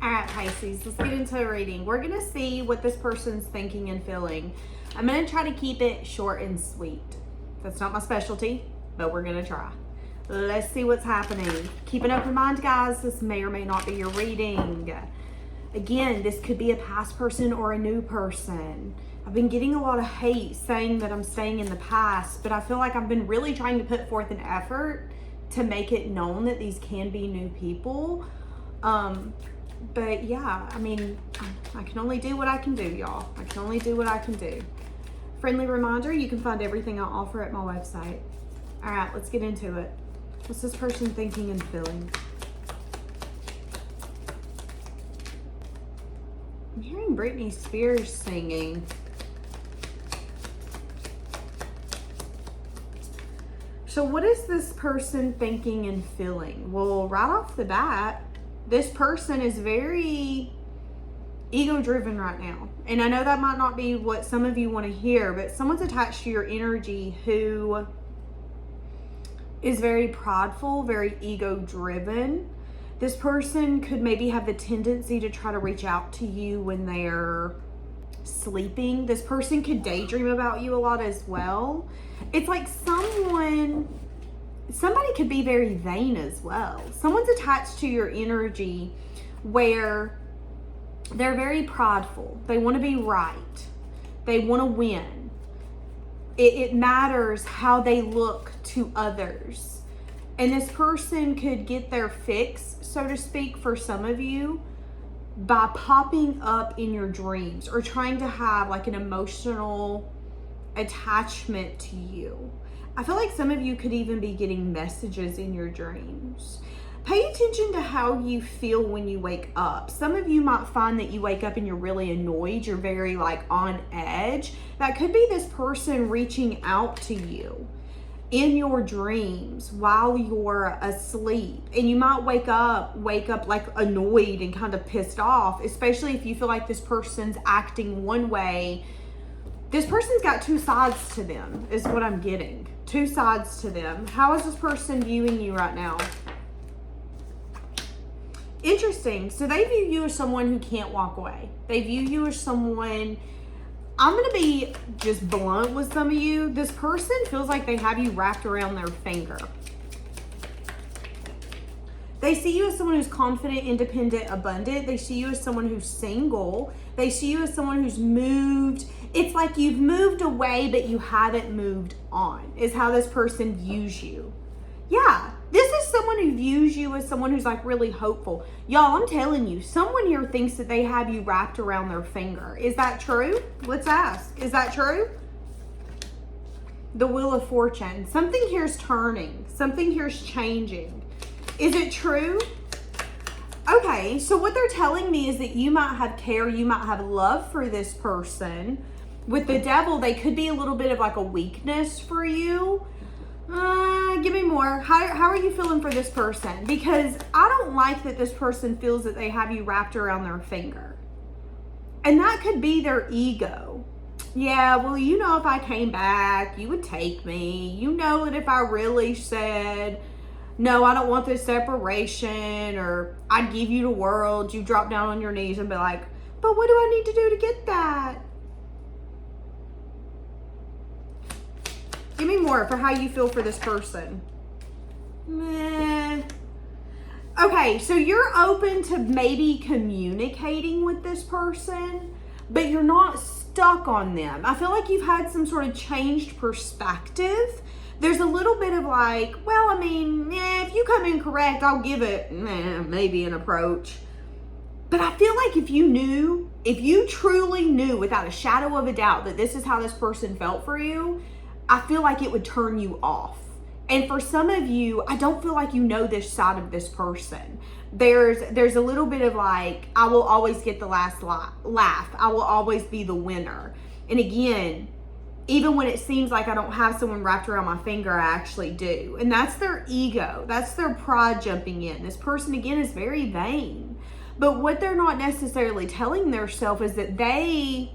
All right, Pisces, let's get into a reading. We're going to see what this person's thinking and feeling. I'm going to try to keep it short and sweet. That's not my specialty, but we're going to try. Let's see what's happening. Keep an open mind, guys. This may or may not be your reading. Again, this could be a past person or a new person. I've been getting a lot of hate saying that I'm staying in the past, but I feel like I've been really trying to put forth an effort to make it known that these can be new people. But yeah, I mean, I can only do what I can do, y'all. I can only do what I can do. Friendly reminder, you can find everything I offer at my website. All right, let's get into it. What's this person thinking and feeling? I'm hearing Britney Spears singing. So what is this person thinking and feeling? Well, right off the bat, this person is very ego-driven right now. And I know that might not be what some of you want to hear, but someone's attached to your energy who is very prideful, very ego-driven. This person could maybe have the tendency to try to reach out to you when they're sleeping. This person could daydream about you a lot as well. It's like somebody could be very vain as well. Someone's attached to your energy where they're very prideful. They want to be right. They want to win. It matters how they look to others. And this person could get their fix, so to speak, for some of you by popping up in your dreams or trying to have like an emotional attachment to you. I feel like some of you could even be getting messages in your dreams. Pay attention to how you feel when you wake up. Some of you might find that you wake up and you're really annoyed. You're very like on edge. That could be this person reaching out to you in your dreams while you're asleep. And you might wake up like annoyed and kind of pissed off, especially if you feel like this person's acting one way. This person's got two sides to them, is what I'm getting. Two sides to them. How is this person viewing you right now? Interesting. So they view you as someone who can't walk away. They view you as someone, I'm going to be just blunt with some of you. This person feels like they have you wrapped around their finger. They see you as someone who's confident, independent, abundant. They see you as someone who's single. They see you as someone who's moved. It's like you've moved away, but you haven't moved on, is how this person views you. Yeah, this is someone who views you as someone who's like really hopeful. Y'all, I'm telling you, someone here thinks that they have you wrapped around their finger. Is that true? Let's ask. Is that true? The Wheel of Fortune. Something here's turning. Something here's changing. Is it true? Okay, so what they're telling me is that you might have care, you might have love for this person. With the Devil, they could be a little bit of like a weakness for you. Give me more. How are you feeling for this person? Because I don't like that this person feels that they have you wrapped around their finger. And that could be their ego. Yeah, well, you know, if I came back, you would take me. You know that if I really said, no, I don't want this separation, or I'd give you the world, you drop down on your knees and be like, but what do I need to do to get that? Give me more for how you feel for this person. Meh. Okay, so you're open to maybe communicating with this person, but you're not stuck on them. I feel like you've had some sort of changed perspective. There's a little bit of like, well, I mean, if you come in correct, I'll give it maybe an approach. But I feel like if you truly knew without a shadow of a doubt that this is how this person felt for you, I feel like it would turn you off. And for some of you, I don't feel like you know this side of this person. There's a little bit of like, I will always get the last laugh. I will always be the winner. And again, even when it seems like I don't have someone wrapped around my finger, I actually do. And that's their ego. That's their pride jumping in. This person, again, is very vain. But what they're not necessarily telling themselves is that they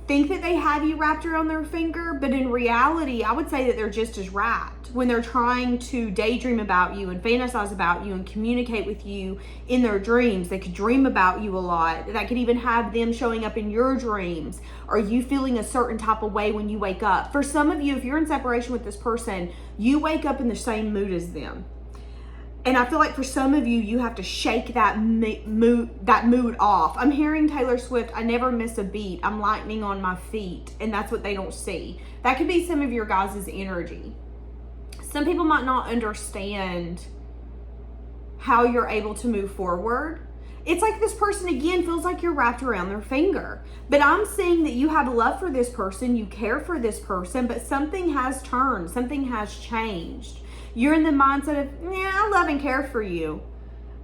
think that they have you wrapped around their finger, but in reality, I would say that they're just as wrapped when they're trying to daydream about you and fantasize about you and communicate with you in their dreams. They could dream about you a lot. That could even have them showing up in your dreams, or you feeling a certain type of way when you wake up. For some of you, if you're in separation with this person, you wake up in the same mood as them. And I feel like for some of you, you have to shake that mood off. I'm hearing Taylor Swift, I never miss a beat. I'm lightning on my feet. And that's what they don't see. That could be some of your guys' energy. Some people might not understand how you're able to move forward. It's like this person, again, feels like you're wrapped around their finger. But I'm seeing that you have love for this person. You care for this person. But something has turned. Something has changed. You're in the mindset of, yeah, I love and care for you,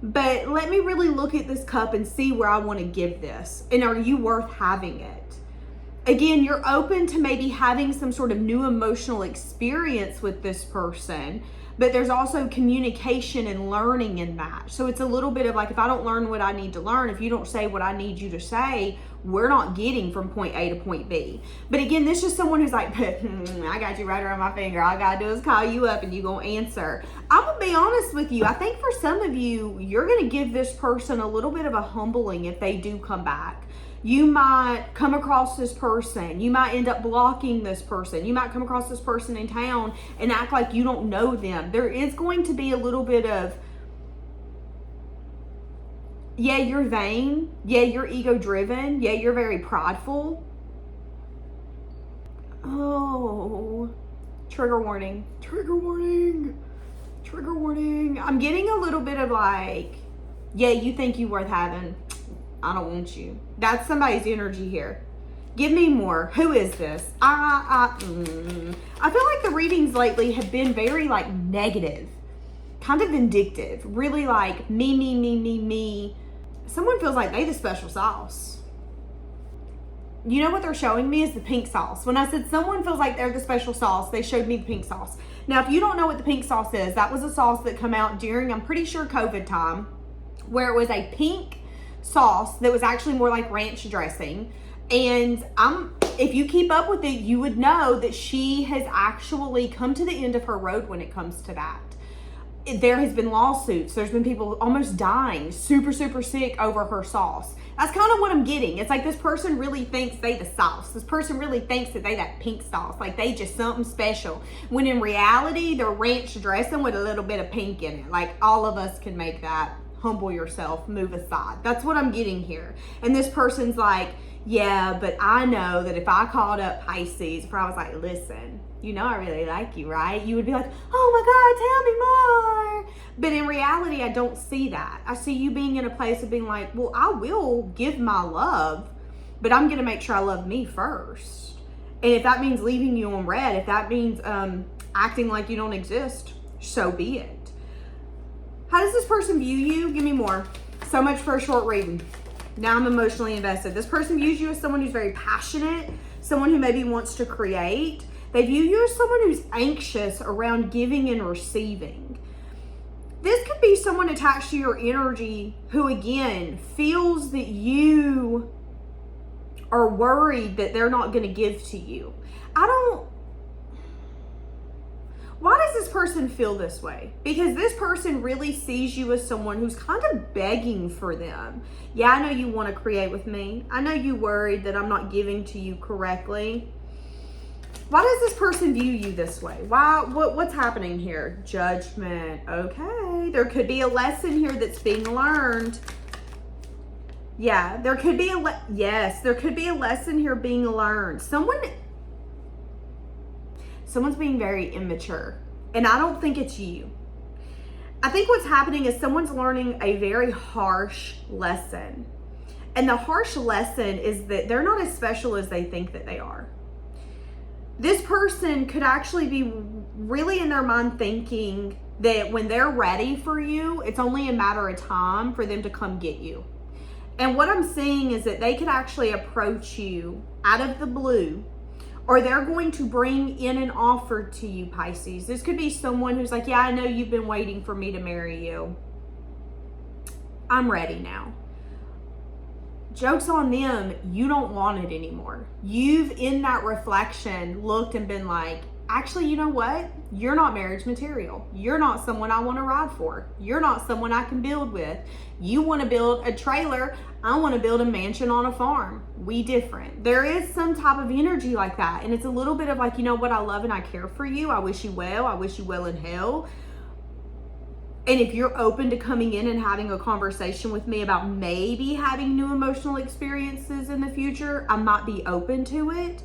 but let me really look at this cup and see where I want to give this. And are you worth having it? Again, you're open to maybe having some sort of new emotional experience with this person, but there's also communication and learning in that. So it's a little bit of like, if I don't learn what I need to learn, if you don't say what I need you to say, we're not getting from point A to point B. But again, this is someone who's like, I got you right around my finger. All I gotta do is call you up and you gonna answer. I'm gonna be honest with you. I think for some of you, you're gonna give this person a little bit of a humbling if they do come back. You might come across this person. You might end up blocking this person. You might come across this person in town and act like you don't know them. There is going to be a little bit of, yeah, you're vain. Yeah, you're ego driven. Yeah, you're very prideful. Oh, trigger warning. Trigger warning. Trigger warning. I'm getting a little bit of like, yeah, you think you worth having. I don't want you. That's somebody's energy here. Give me more. Who is this? I feel like the readings lately have been very like negative, kind of vindictive, really like me. Someone feels like they the special sauce. You know what they're showing me is the pink sauce. When I said someone feels like they're the special sauce, they showed me the pink sauce. Now, if you don't know what the pink sauce is, that was a sauce that came out during, I'm pretty sure, COVID time, where it was a pink sauce that was actually more like ranch dressing. And if you keep up with it, you would know that she has actually come to the end of her road when it comes to that. There has been lawsuits. There's been people almost dying, super sick over her sauce. That's kind of what I'm getting. It's like this person really thinks they the sauce. This person really thinks that they that pink sauce, like they just something special. When in reality, they're ranch dressing with a little bit of pink in it. Like all of us can make that. Humble yourself, move aside. That's what I'm getting here. And this person's like, yeah, but I know that if I called up Pisces, if I was like, listen, you know I really like you, right? You would be like, oh my God, tell me more. But in reality, I don't see that. I see you being in a place of being like, well, I will give my love, but I'm going to make sure I love me first. And if that means leaving you on red, if that means acting like you don't exist, so be it. How does this person view you? Give me more. So much for a short reading. Now I'm emotionally invested. This person views you as someone who's very passionate, someone who maybe wants to create. They view you as someone who's anxious around giving and receiving. This could be someone attached to your energy who, again, feels that you are worried that they're not going to give to you. Why does this person feel this way? Because this person really sees you as someone who's kind of begging for them. Yeah, I know you want to create with me. I know you worried that I'm not giving to you correctly. Why does this person view you this way? Why? What's happening here? Judgment. Okay. There could be a lesson here that's being learned. Yeah, there could be there could be a lesson here being learned. Someone's being very immature, and I don't think it's you. I think what's happening is someone's learning a very harsh lesson. And the harsh lesson is that they're not as special as they think that they are. This person could actually be really in their mind thinking that when they're ready for you, it's only a matter of time for them to come get you. And what I'm seeing is that they could actually approach you out of the blue, or they're going to bring in an offer to you, Pisces. This could be someone who's like, yeah, I know you've been waiting for me to marry you. I'm ready now. joke's on them, you don't want it anymore. You've, in that reflection, looked and been like, actually, you know what? You're not marriage material. You're not someone I want to ride for. You're not someone I can build with. You want to build a trailer. I want to build a mansion on a farm. We different. There is some type of energy like that. And it's a little bit of like, you know what? I love and I care for you. I wish you well. I wish you well in hell. And if you're open to coming in and having a conversation with me about maybe having new emotional experiences in the future, I might be open to it.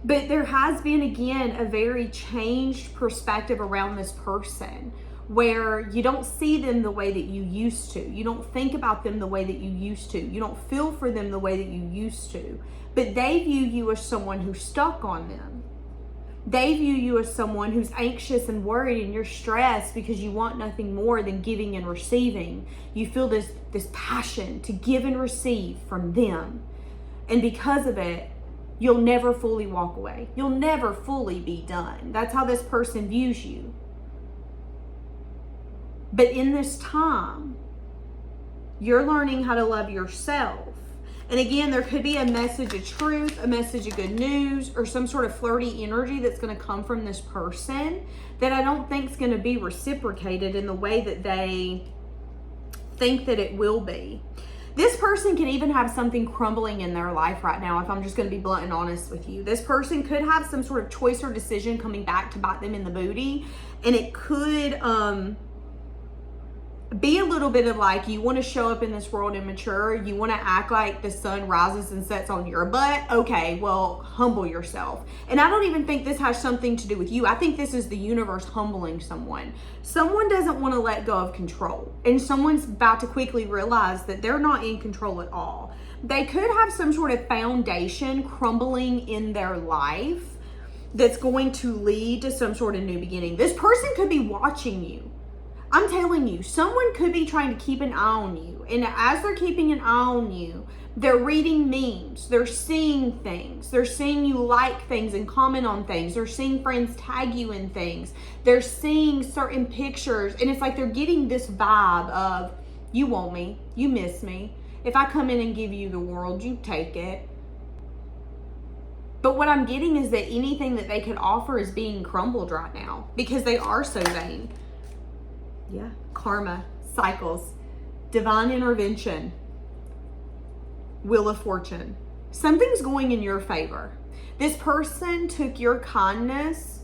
But there has been, again, a very changed perspective around this person where you don't see them the way that you used to. You don't think about them the way that you used to. You don't feel for them the way that you used to. But they view you as someone who's stuck on them. They view you as someone who's anxious and worried, and you're stressed because you want nothing more than giving and receiving. You feel this passion to give and receive from them. And because of it, you'll never fully walk away. You'll never fully be done. That's how this person views you. But in this time, you're learning how to love yourself. And again, there could be a message of truth, a message of good news, or some sort of flirty energy that's going to come from this person that I don't think is going to be reciprocated in the way that they think that it will be. This person can even have something crumbling in their life right now, if I'm just going to be blunt and honest with you. This person could have some sort of choice or decision coming back to bite them in the booty, and it could be a little bit of like, you want to show up in this world immature, you want to act like the sun rises and sets on your butt. Okay, well, humble yourself. And I don't even think this has something to do with you. I think this is the universe humbling someone. Someone doesn't want to let go of control, and someone's about to quickly realize that they're not in control at all. They could have some sort of foundation crumbling in their life that's going to lead to some sort of new beginning. This person could be watching you. I'm telling you, someone could be trying to keep an eye on you. And as they're keeping an eye on you, they're reading memes. They're seeing things. They're seeing you like things and comment on things. They're seeing friends tag you in things. They're seeing certain pictures. And it's like they're getting this vibe of, you want me. You miss me. If I come in and give you the world, you take it. But what I'm getting is that anything that they could offer is being crumbled right now because they are so vain. Yeah, karma, cycles, divine intervention, wheel of fortune. Something's going in your favor. This person took your kindness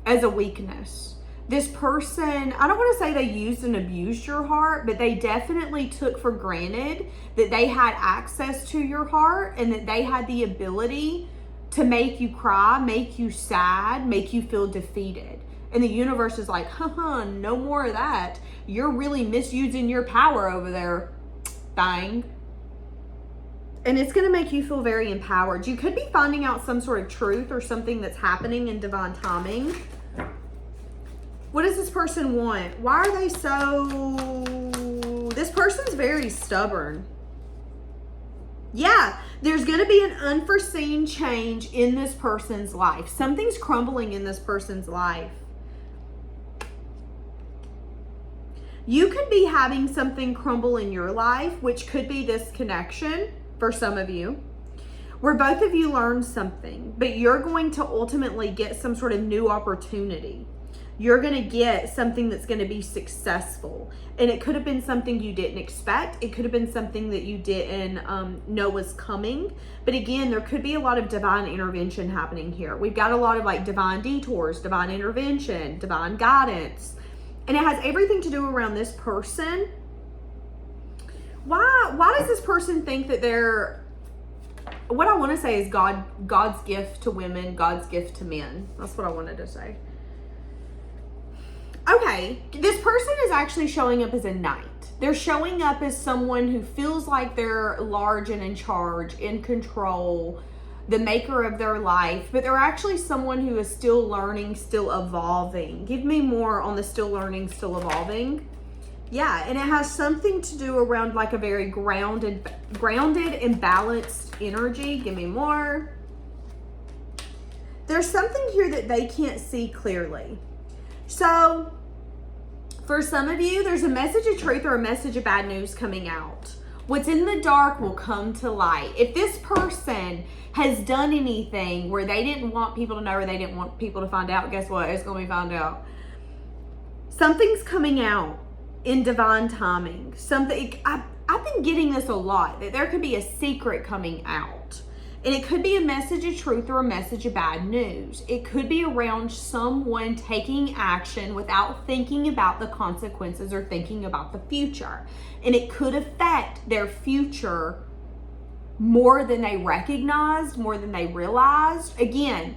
as a weakness. This person, I don't want to say they used and abused your heart, but they definitely took for granted that they had access to your heart and that they had the ability to make you cry, make you sad, make you feel defeated. And the universe is like, no more of that. You're really misusing your power over there, bang. And it's going to make you feel very empowered. You could be finding out some sort of truth or something that's happening in divine timing. What does this person want? Why are they so... This person's very stubborn. Yeah, there's going to be an unforeseen change in this person's life. Something's crumbling in this person's life. You could be having something crumble in your life, which could be this connection for some of you, where both of you learn something, but you're going to ultimately get some sort of new opportunity. You're going to get something that's going to be successful. And it could have been something you didn't expect. It could have been something that you didn't know was coming. But again, there could be a lot of divine intervention happening here. We've got a lot of like divine detours, divine intervention, divine guidance. And it has everything to do around this person. Why does this person think that they're, what I want to say is God's gift to women, God's gift to men. That's what I wanted to say. Okay, this person is actually showing up as a knight. They're showing up as someone who feels like they're large and in charge, in control, the maker of their life, but they're actually someone who is still learning, still evolving. Give me more on the still learning, still evolving. Yeah, and it has something to do around like a very grounded and balanced energy. Give me more. There's something here that they can't see clearly. So for some of you, there's a message of truth or a message of bad news coming out. What's in the dark will come to light. If this person has done anything where they didn't want people to know or they didn't want people to find out, guess what? It's going to be found out. Something's coming out in divine timing. I've been getting this a lot, that there could be a secret coming out. And it could be a message of truth or a message of bad news. It could be around someone taking action without thinking about the consequences or thinking about the future. And it could affect their future more than they recognized, more than they realized. Again,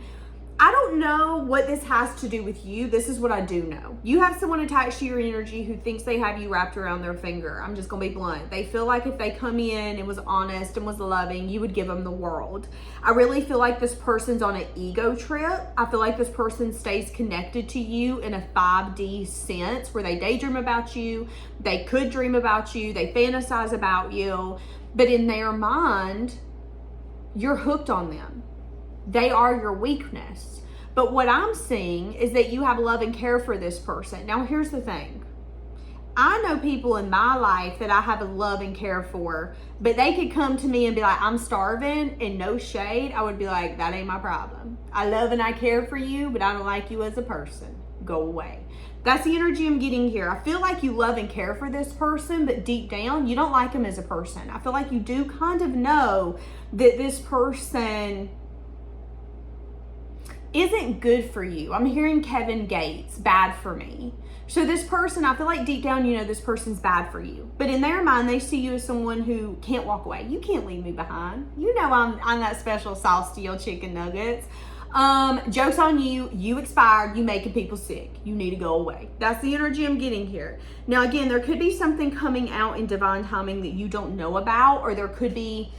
I don't know what this has to do with you. This is what I do know. You have someone attached to your energy who thinks they have you wrapped around their finger. I'm just going to be blunt. They feel like if they come in and was honest and was loving, you would give them the world. I really feel like this person's on an ego trip. I feel like this person stays connected to you in a 5D sense where they daydream about you. They could dream about you. They fantasize about you. But in their mind, you're hooked on them. They are your weakness. But what I'm seeing is that you have love and care for this person. Now, here's the thing. I know people in my life that I have a love and care for, but they could come to me and be like, I'm starving, and no shade. I would be like, that ain't my problem. I love and I care for you, but I don't like you as a person. Go away. That's the energy I'm getting here. I feel like you love and care for this person, but deep down, you don't like him as a person. I feel like you do kind of know that this person isn't good for you. I'm hearing Kevin Gates, bad for me. So this person, I feel like deep down, you know this person's bad for you. But in their mind, they see you as someone who can't walk away. You can't leave me behind. You know I'm that special sauce to your chicken nuggets. Joke's on you. You expired. You making people sick. You need to go away. That's the energy I'm getting here. Now, again, there could be something coming out in divine timing that you don't know about, or there could be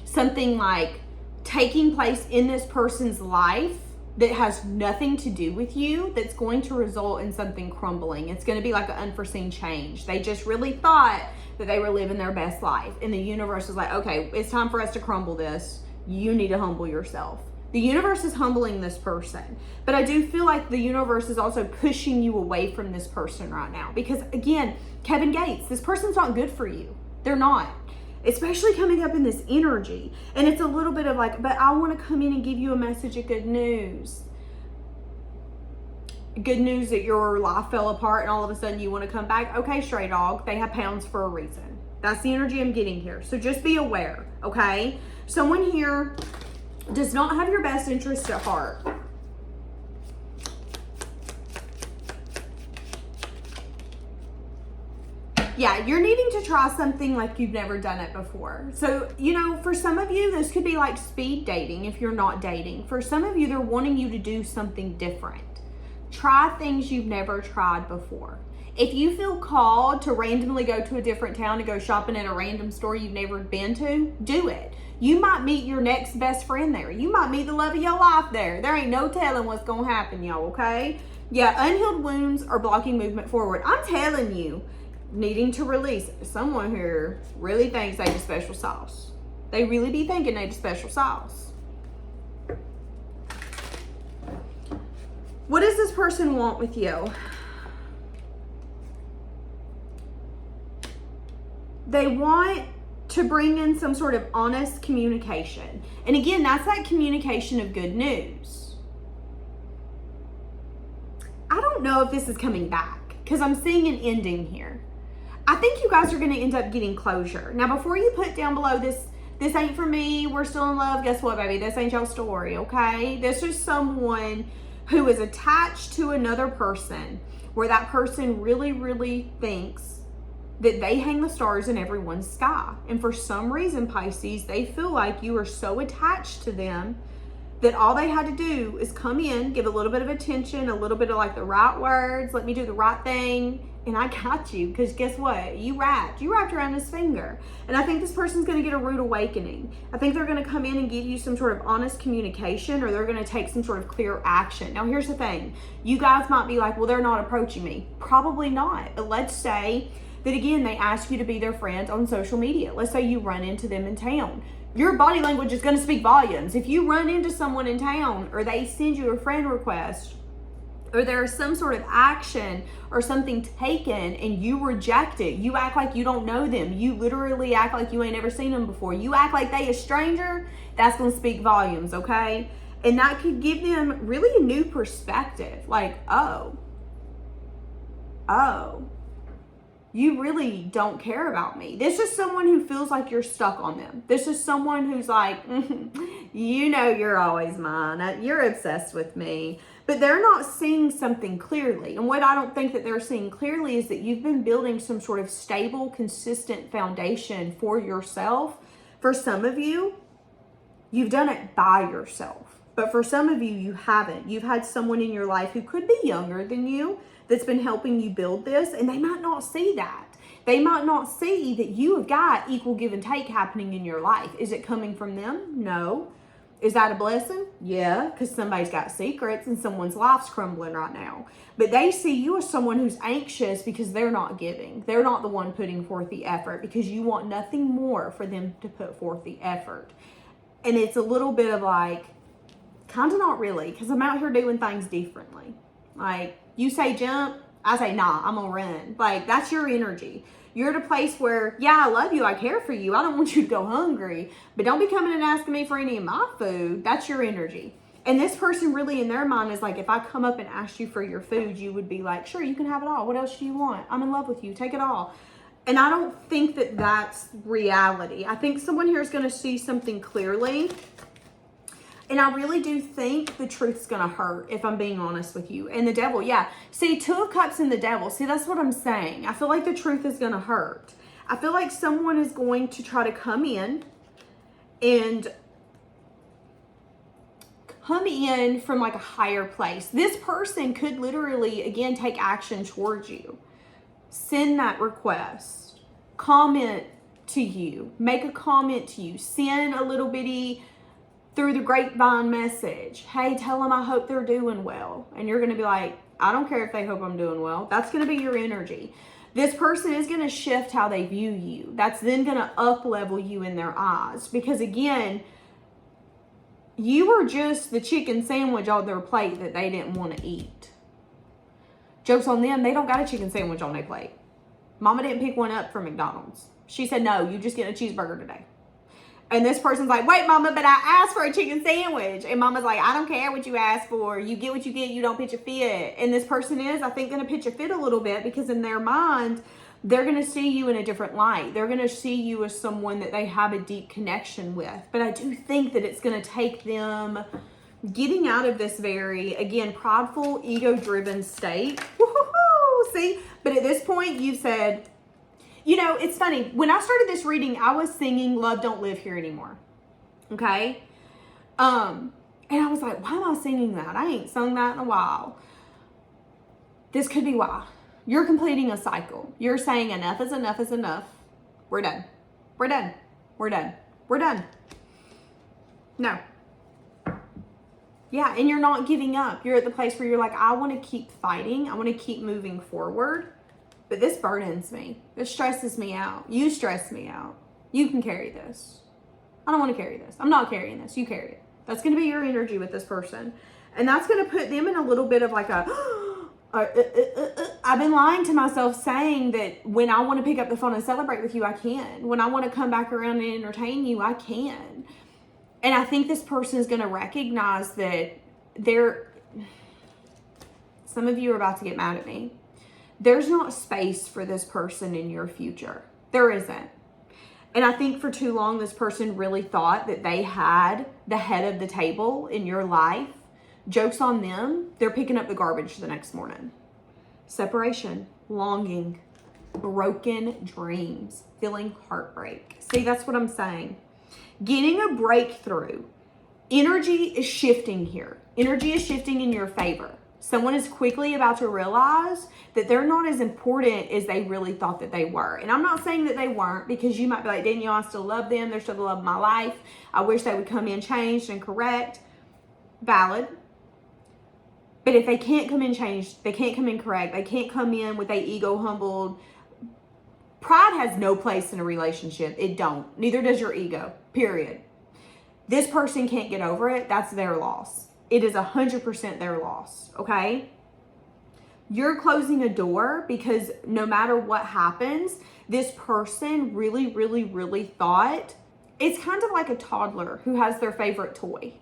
something like taking place in this person's life that has nothing to do with you, that's going to result in something crumbling. It's going to be like an unforeseen change. They just really thought that they were living their best life. And the universe is like, okay, it's time for us to crumble this. You need to humble yourself. The universe is humbling this person. But I do feel like the universe is also pushing you away from this person right now. Because again, Kevin Gates, this person's not good for you. They're not. Especially coming up in this energy. And it's a little bit of like, but I want to come in and give you a message of good news. Good news that your life fell apart and all of a sudden you want to come back. Okay, stray dog, they have pounds for a reason. That's the energy I'm getting here. So just be aware, okay? Someone here does not have your best interest at heart. Yeah, you're needing to try something like you've never done it before. So, you know, for some of you, this could be like speed dating if you're not dating. For some of you, they're wanting you to do something different. Try things you've never tried before. If you feel called to randomly go to a different town and go shopping at a random store you've never been to, do it. You might meet your next best friend there. You might meet the love of your life there. There ain't no telling what's going to happen, y'all, okay? Yeah, unhealed wounds are blocking movement forward. I'm telling you, needing to release. Someone here really thinks they need special sauce. They really be thinking they need special sauce. What does this person want with you? They want to bring in some sort of honest communication. And again, that's that communication of good news. I don't know if this is coming back because I'm seeing an ending here. I think you guys are going to end up getting closure. Now, before you put down below this ain't for me, we're still in love, guess what, baby? This ain't your story, okay? This is someone who is attached to another person where that person really, really thinks that they hang the stars in everyone's sky. And for some reason, Pisces, they feel like you are so attached to them that all they had to do is come in, give a little bit of attention, a little bit of like the right words, let me do the right thing, and I got you. Because guess what? You wrapped around his finger. And I think this person's going to get a rude awakening. I think they're going to come in and give you some sort of honest communication, or they're going to take some sort of clear action. Now, here's the thing. You guys might be like, well, they're not approaching me. Probably not. But let's say that, again, they ask you to be their friend on social media. Let's say you run into them in town. Your body language is going to speak volumes. If you run into someone in town or they send you a friend request or there is some sort of action or something taken and you reject it. You act like you don't know them. You literally act like you ain't never seen them before. You act like they a stranger. That's going to speak volumes, okay? And that could give them really a new perspective. Like, oh, you really don't care about me. This is someone who feels like you're stuck on them. This is someone who's like, you know, you're always mine. You're obsessed with me. But they're not seeing something clearly. And what I don't think that they're seeing clearly is that you've been building some sort of stable, consistent foundation for yourself. For some of you, you've done it by yourself. But for some of you, you haven't. You've had someone in your life who could be younger than you that's been helping you build this, and they might not see that. They might not see that you have got equal give and take happening in your life. Is it coming from them? No. Is that a blessing? Yeah, because somebody's got secrets and someone's life's crumbling right now. But they see you as someone who's anxious because they're not giving. They're not the one putting forth the effort because you want nothing more for them to put forth the effort. And it's a little bit of like, kind of not really, because I'm out here doing things differently. Like, you say jump, I say nah, I'm gonna run. Like, that's your energy. You're at a place where, yeah, I love you, I care for you, I don't want you to go hungry, but don't be coming and asking me for any of my food. That's your energy. And this person really in their mind is like, if I come up and ask you for your food, you would be like, sure, you can have it all. What else do you want? I'm in love with you, take it all. And I don't think that that's reality. I think someone here is gonna see something clearly. And I really do think the truth's going to hurt, if I'm being honest with you. And the devil, yeah. See, 2 of Cups and the devil. See, that's what I'm saying. I feel like the truth is going to hurt. I feel like someone is going to try to come in and come in from like a higher place. This person could literally, again, take action towards you. Send that request. Comment to you. Make a comment to you. Send a little bitty through the grapevine message. Hey, tell them I hope they're doing well. And you're going to be like, I don't care if they hope I'm doing well. That's going to be your energy. This person is going to shift how they view you. That's then going to up level you in their eyes. Because again, you were just the chicken sandwich on their plate that they didn't want to eat. Joke's on them. They don't got a chicken sandwich on their plate. Mama didn't pick one up from McDonald's. She said, no, you just get a cheeseburger today. And this person's like, wait, Mama, but I asked for a chicken sandwich. And Mama's like, I don't care what you asked for. You get what you get. You don't pitch a fit. And this person is, I think, going to pitch a fit a little bit because in their mind, they're going to see you in a different light. They're going to see you as someone that they have a deep connection with. But I do think that it's going to take them getting out of this very, again, prideful, ego-driven state. Woo-hoo-hoo! See? But at this point, you've said, you know, it's funny. When I started this reading, I was singing Love Don't Live Here Anymore. Okay? And I was like, why am I singing that? I ain't sung that in a while. This could be why. You're completing a cycle. You're saying enough is enough is enough. We're done. We're done. We're done. We're done. No. Yeah, and you're not giving up. You're at the place where you're like, I want to keep fighting. I want to keep moving forward. But this burdens me. This stresses me out. You stress me out. You can carry this. I don't want to carry this. I'm not carrying this. You carry it. That's going to be your energy with this person. And that's going to put them in a little bit of like a, I've been lying to myself saying that when I want to pick up the phone and celebrate with you, I can. When I want to come back around and entertain you, I can. And I think this person is going to recognize that some of you are about to get mad at me. There's not space for this person in your future. There isn't. And I think for too long, this person really thought that they had the head of the table in your life. Joke's on them. They're picking up the garbage the next morning. Separation, longing, broken dreams, feeling heartbreak. See, that's what I'm saying. Getting a breakthrough. Energy is shifting here. Energy is shifting in your favor. Someone is quickly about to realize that they're not as important as they really thought that they were. And I'm not saying that they weren't, because you might be like, Danielle, I still love them. They're still the love of my life. I wish they would come in changed and correct. Valid. But if they can't come in changed, they can't come in correct, they can't come in with their ego humbled. Pride has no place in a relationship. It don't. Neither does your ego. Period. This person can't get over it. That's their loss. It is 100% their loss, okay? You're closing a door because no matter what happens, this person really, really, really thought, it's kind of like a toddler who has their favorite toy,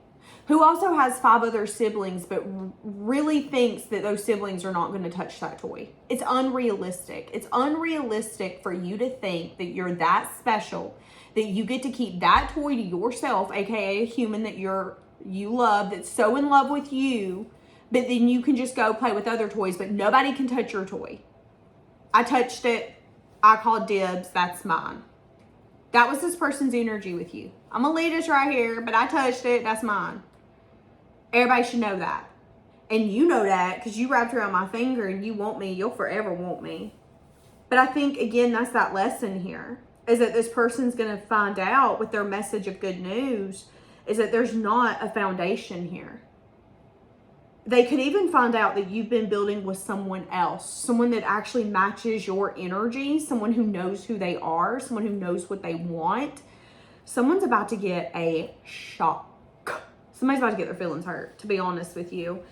who also has 5 other siblings, but really thinks that those siblings are not going to touch that toy. It's unrealistic. It's unrealistic for you to think that you're that special, that you get to keep that toy to yourself, aka a human that you love, that's so in love with you, but then you can just go play with other toys, but nobody can touch your toy. I touched it. I called dibs. That's mine. That was this person's energy with you. I'm a elitist right here, but I touched it. That's mine. Everybody should know that. And you know that because you wrapped around my finger and you want me. You'll forever want me. But I think, again, that's that lesson here, is that this person's going to find out with their message of good news is that there's not a foundation here. They could even find out that you've been building with someone else, someone that actually matches your energy, someone who knows who they are, someone who knows what they want. Someone's about to get a shock. Somebody's about to get their feelings hurt, to be honest with you.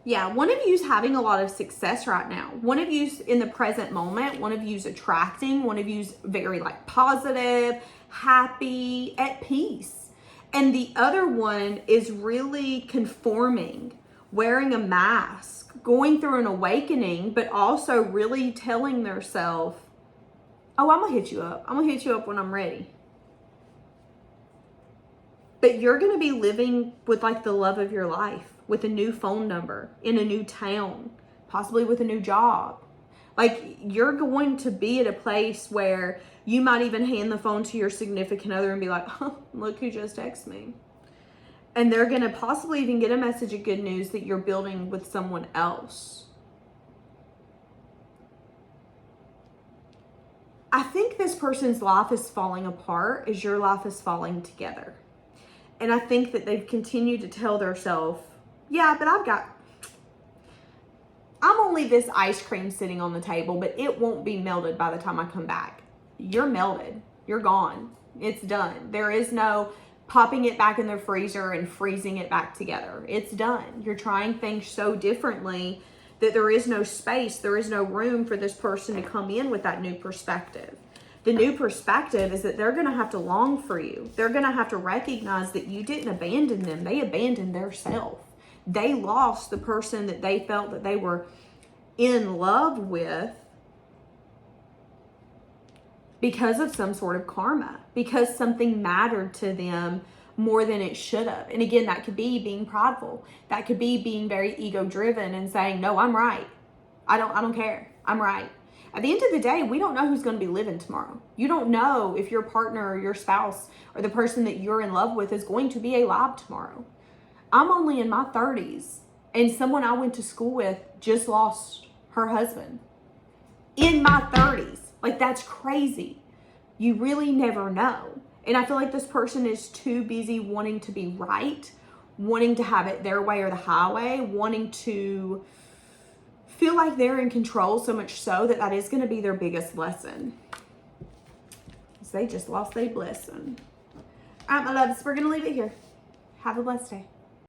Yeah, one of you's having a lot of success right now. One of you's in the present moment. One of you's attracting. One of you's very like positive, happy, at peace. And the other one is really conforming, wearing a mask, going through an awakening, but also really telling themselves, oh, I'm going to hit you up. I'm going to hit you up when I'm ready. But you're going to be living with like the love of your life, with a new phone number, in a new town, possibly with a new job. Like, you're going to be at a place where you might even hand the phone to your significant other and be like, oh, look who just texted me. And they're going to possibly even get a message of good news that you're building with someone else. I think this person's life is falling apart as your life is falling together. And I think that they've continued to tell themselves, yeah, but I'm only this ice cream sitting on the table, but it won't be melted by the time I come back. You're melted. You're gone. It's done. There is no popping it back in the freezer and freezing it back together. It's done. You're trying things so differently that there is no space, there is no room for this person to come in with that new perspective. The new perspective is that they're going to have to long for you. They're going to have to recognize that you didn't abandon them. They abandoned themselves. They lost the person that they felt that they were in love with because of some sort of karma, because something mattered to them more than it should have. And again, that could be being prideful. That could be being very ego driven and saying, no, I'm right. I don't care. I'm right. At the end of the day, we don't know who's going to be living tomorrow. You don't know if your partner or your spouse or the person that you're in love with is going to be alive tomorrow. I'm only in my 30s, and someone I went to school with just lost her husband. In my 30s. Like, that's crazy. You really never know. And I feel like this person is too busy wanting to be right, wanting to have it their way or the highway, wanting to feel like they're in control so much so that is going to be their biggest lesson. So they just lost their blessing. All right, my loves, we're going to leave it here. Have a blessed day.